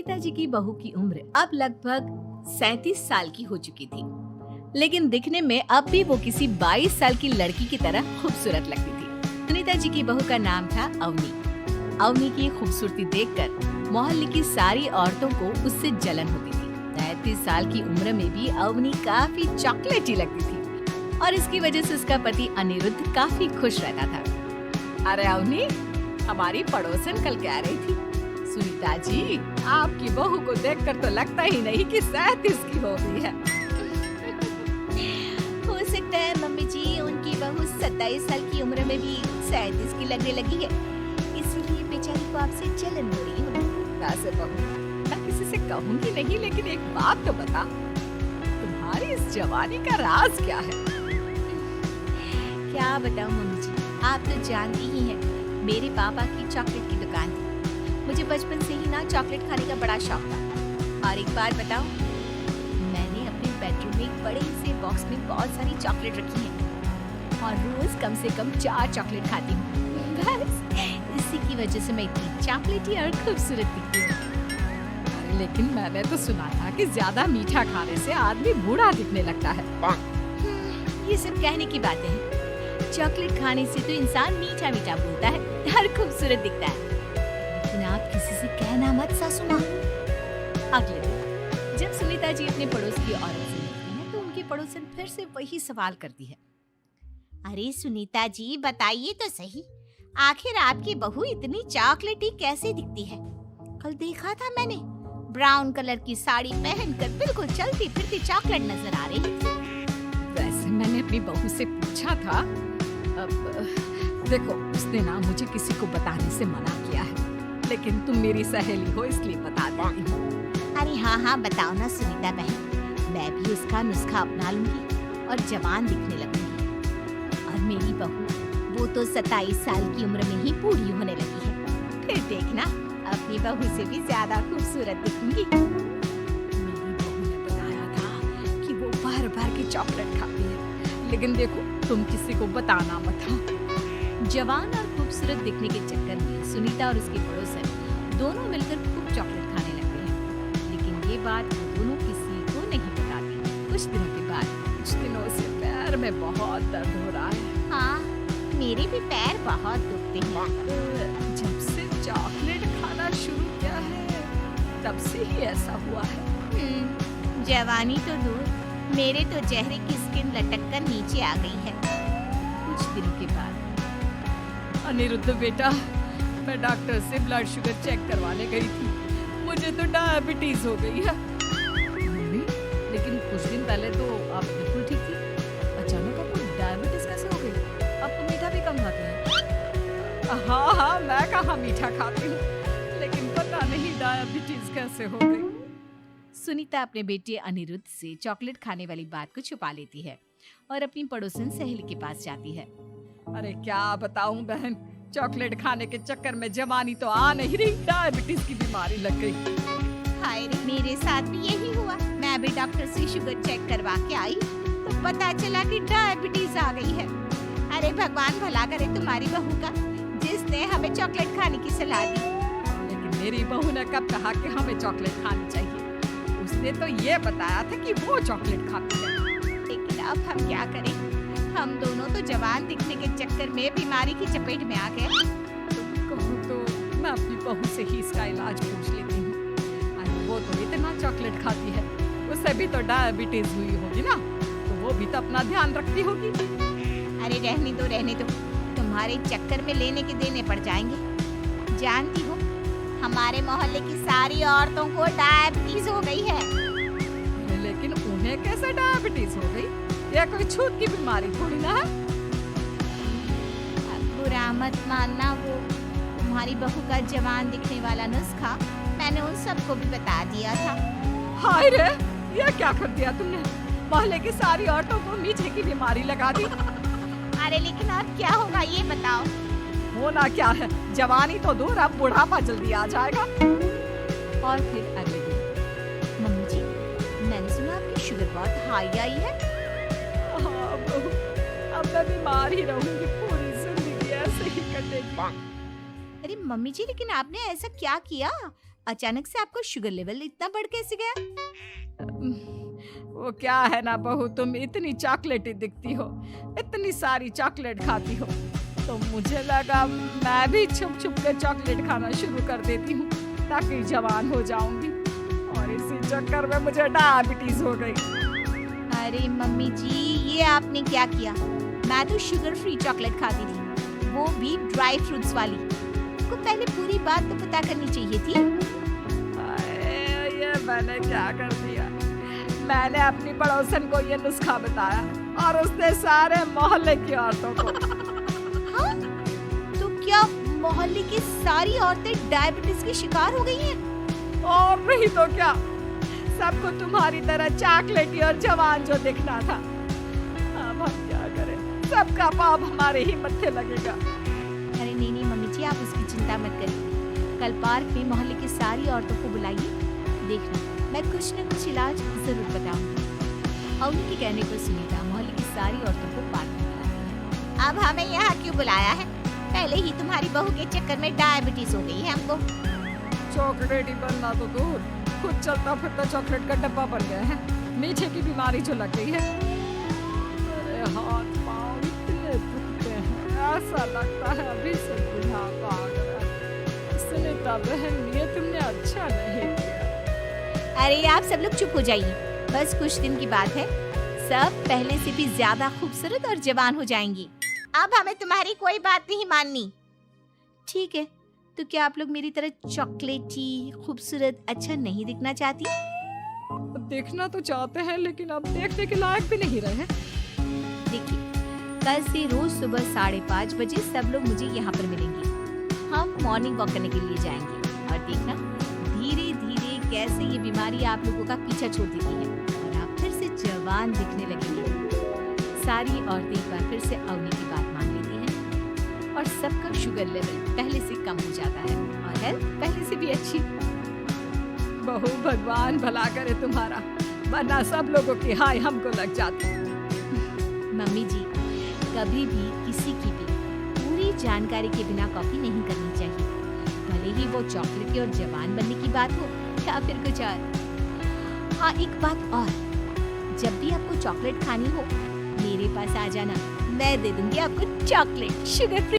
सुनीता जी की बहू की उम्र अब लगभग 37 साल की हो चुकी थी, लेकिन दिखने में अब भी वो किसी 22 साल की लड़की की तरह खूबसूरत लगती थी। सुनीता जी की बहू का नाम था अवनी। अवनी की खूबसूरती देखकर मोहल्ले की सारी औरतों को उससे जलन होती थी। 33 साल की उम्र में भी अवनी काफी चॉकलेटी लगती थी और इसकी वजह से उसका पति अनिरुद्ध काफी खुश रहता था। अरे अवनी, हमारी पड़ोसन कल कह रही थी, सुनीता जी आपकी बहू को देखकर तो लगता ही नहीं कि 37 की हो गई है। हो सकता है मम्मी जी उनकी बहू 27 साल की उम्र में भी 37 की लगने लगी है, इसलिए बेचारी को आपसे जलन हो रही है। वैसे बहू, मैं किसी से कहूंगी नहीं, लेकिन एक बात तो बता, तुम्हारी इस जवानी का राज क्या है? क्या बताऊं मम्मी जी, आप तो जानती ही हैं, मेरे पापा की चॉकलेट की दुकान थी। मुझे बचपन से ही ना चॉकलेट खाने का बड़ा शौक था। और एक बात बताऊं, मैंने अपने बेडरूम में एक बड़े से बॉक्स में बहुत सारी चॉकलेट रखी है और रोज कम से कम 4 चॉकलेट खाती हूँ। बस इसी की वजह से मैं इतनी चॉकलेटी और खूबसूरत दिखती हूँ। लेकिन मैंने तो सुना था कि ज्यादा मीठा खाने से आदमी बूढ़ा दिखने लगता है। ये सब कहने की बातें हैं। चॉकलेट खाने से तो इंसान मीठा मीठा बोलता है और खूबसूरत दिखता है। लेकिन आप किसी से कहना मत सासू माँ। अगले दिन जब सुनीता जी अपने पड़ोस की औरत से मिलती हैं, तो उनकी पड़ोसन फिर से वही सवाल करती है। अरे सुनीता जी बताइए तो सही, आखिर आपकी बहू इतनी चॉकलेटी कैसे दिखती है? कल देखा था मैंने, ब्राउन कलर की साड़ी पहनकर बिल्कुल चलती फिरती चॉकलेट नजर आ रही थी। वैसे मैंने अपनी बहू से पूछा था, अब देखो उसने ना मुझे किसी को बताने से मना किया है, लेकिन तुम मेरी सहेली हो इसलिए बता देती हूँ। अरे हाँ बताओ ना सुनीता बहन, मैं भी उसका नुस्खा अपना लूंगी और जवान दिखने लगूंगी। और मेरी बहू वो तो 27 साल की उम्र में ही बूढ़ी होने लगी है, फिर देखना अपनी बहू से भी ज्यादा खूबसूरत दिखूंगी। मेरी बहू ने बताया था कि वो भर भर के चॉकलेट खाती है, लेकिन देखो तुम किसी को बताना मत। जवान और खूबसूरत दिखने के चक्कर में सुनीता और उसके पड़ोसन दोनों मिलकर खूब चॉकलेट खाने लगते हैं, लेकिन ये बात वो दोनों किसी को नहीं बताती। कुछ दिनों के बाद, कुछ दिनों से पैर में बहुत दर्द हो रहा है। हाँ, मेरे भी पैर बहुत दुखते हैं। जब से चॉकलेट खाना शुरू किया है, तब से ही ऐसा हुआ है। जवानी तो दूर, मेरे तो चेहरे की स्किन लटक कर नीचे आ गई है। कुछ दिनों के बाद, अनिरुद्ध बेटा, मैं डॉक्टर से ब्लड शुगर चेक करवाने गई थी, मुझे तो डायबिटीज हो गई है। मम्मी, लेकिन कुछ दिन पहले तो आप बिल्कुल ठीक थी, अचानक आपको डायबिटीज कैसे हो गई? आप तो मीठा भी कम खाते हैं। हाँ, मैं कहाँ मीठा खाती हूँ, लेकिन पता नहीं डायबिटीज कैसे हो गई। सुनीता अपने बेटे अनिरुद्ध से चॉकलेट खाने वाली बात को छुपा लेती है और अपनी पड़ोसन सहेली के पास जाती है। अरे क्या बताऊं बहन, चॉकलेट खाने के चक्कर में जवानी तो आ नहीं रही, डायबिटीज की बीमारी लग गई। हाय रे, मेरे साथ भी यही हुआ। मैं भी डॉक्टर से शुगर चेक करवा के आई तो पता चला कि डायबिटीज आ गई है। अरे भगवान भला करे तुम्हारी बहू का, जिसने हमें चॉकलेट खाने की सलाह दी। लेकिन मेरी बहू ने कब कहा कि हमें चॉकलेट खानी चाहिए? उसने तो ये बताया था कि वो चॉकलेट खाती है। लेकिन अब हम क्या करें, हम दोनों तो जवान दिखने के चक्कर में बीमारी की चपेट में आ गए। तुम कहो तो मैं अपनी बहू से ही इसका इलाज पूछ लेती हूँ। अरे वो तो इतना चॉकलेट खाती है, उससे भी तो डायबिटीज हुई होगी ना, तो वो भी तो अपना ध्यान रखती होगी। अरे रहने दो, तुम्हारे चक्कर में लेने के देने पड़ जाएंगे। जानती हो, हमारे मोहल्ले की सारी औरतों को डायबिटीज हो गई है। लेकिन उन्हें कैसे डायबिटीज हो गई? यह कोई छूत की बीमारी थोड़ी ना है। बुरा मत मानना, वो तुम्हारी बहू का जवान दिखने वाला नुस्खा मैंने उन सबको भी बता दिया था। हाय रे, यह क्या कर दिया तुमने? मोहल्ले की सारी औरतों को मीठे की बीमारी लगा दी। अरे लेकिन अब क्या होगा ये बताओ? होना क्या है, जवानी तो दूर, अब बुढ़ापा जल्दी आ जाएगा। और फिर अगले दिन, मम्मी जी, मैंने सुना आपकी शुगर बहुत हाई आई है। हाँ बहू, अब मैं बीमार ही रहूंगी, पूरी जिंदगी ऐसे ही कटेगी। अरे मम्मी जी, लेकिन आपने ऐसा क्या किया? अचानक से आपको शुगर लेवल इतना बढ़ कैसे गया? वो क्या है ना बहू, तुम इतनी चॉकलेटी दिखती हो, इतनी सारी चॉकलेट खाती हो, तो मुझे लगा मैं भी छुप छुप के चॉकलेट खाना शुरू कर देती हूँ ताकि जवान हो जाऊंगी, और इसी चक्कर में मुझे डायबिटीज हो गई। अरे मम्मी जी, ये आपने क्या किया? मैं तो शुगर फ्री चॉकलेट खाती थी, वो भी ड्राई फ्रूट्स वाली। आपको पहले पूरी बात तो पता करनी चाहिए थी। ये मैंने क्या कर दिया? मैंने अपनी पड़ोसन को ये नुस्खा बताया और उसने सारे मोहल्ले की औरतों को। हाँ? तो क्या मोहल्ले की सारी औरतें डायबिटीज की शिकार हो गई हैं? और नहीं तो क्या, सबको तुम्हारी तरह चॉकलेटी और जवान जो दिखना था। अब हम क्या करें, सबका पाप हमारे ही मत्थे लगेगा। अरे नहीं मम्मी जी, आप उसकी चिंता मत करिए। कल पार्क में मोहल्ले की सारी औरतों को बुलाइए, देखना मैं कुछ न कुछ इलाज जरूर बताऊंगी। अवनी के कहने पर सुनीता मोहल्ले की सारी औरतों को पार्क में बुलाती है। अब हमें यहाँ क्यों बुलाया है? पहले ही तुम्हारी बहू के चक्कर में डायबिटीज हो गई है हमको। चॉकलेट ही बनना तो दूर, खुद चलता फिरता चॉकलेट का डब्बा बन गया है। मीठे की बीमारी जो लग गई है। अरे हाथ पाँव इतने दुखते हैं, ऐसा लगता है अभी से बुढ़ापा आ गया। सुनीता बहन, ये तुमने अच्छा नहीं किया। अरे आप सब लोग चुप हो जाइए, बस कुछ दिन की बात है, सब पहले से भी ज्यादा खूबसूरत और जवान हो जाएंगी। अब हमें तुम्हारी कोई बात नहीं माननी। ठीक है, तो क्या आप लोग मेरी तरह चॉकलेटी खूबसूरत अच्छा नहीं दिखना चाहती? देखना तो चाहते हैं, लेकिन अब देखने के लायक भी नहीं रहे। देखिए, कल से रोज सुबह 5:30 बजे सब लोग मुझे यहाँ पर मिलेंगे। हम मॉर्निंग वॉक करने के लिए जाएंगे और देखना धीरे धीरे कैसे ये बीमारी आप लोगों का पीछा छोड़ देती है और आप फिर से जवान दिखने लगेंगे। सारी औरतें एक बार फिर से अवनी की बात मान लेती हैं और सबका शुगर लेवल पहले से कम हो जाता है और हेल्थ पहले से भी अच्छी। बहू, भगवान भला करे तुम्हारा, वरना सब लोगों की हाय हमको लग जाती। मम्मी जी, कभी भी किसी की भी पूरी जानकारी के बिना कॉपी नहीं करनी चाहिए, भले ही वो चॉकलेटी और जवान बनने की बात हो या फिर कुछ और। हाँ, एक बात और, जब भी आपको चॉकलेट खानी हो मेरे पास आ जाना, मैं दे दूंगी आपको चॉकलेट शुगर फ्री।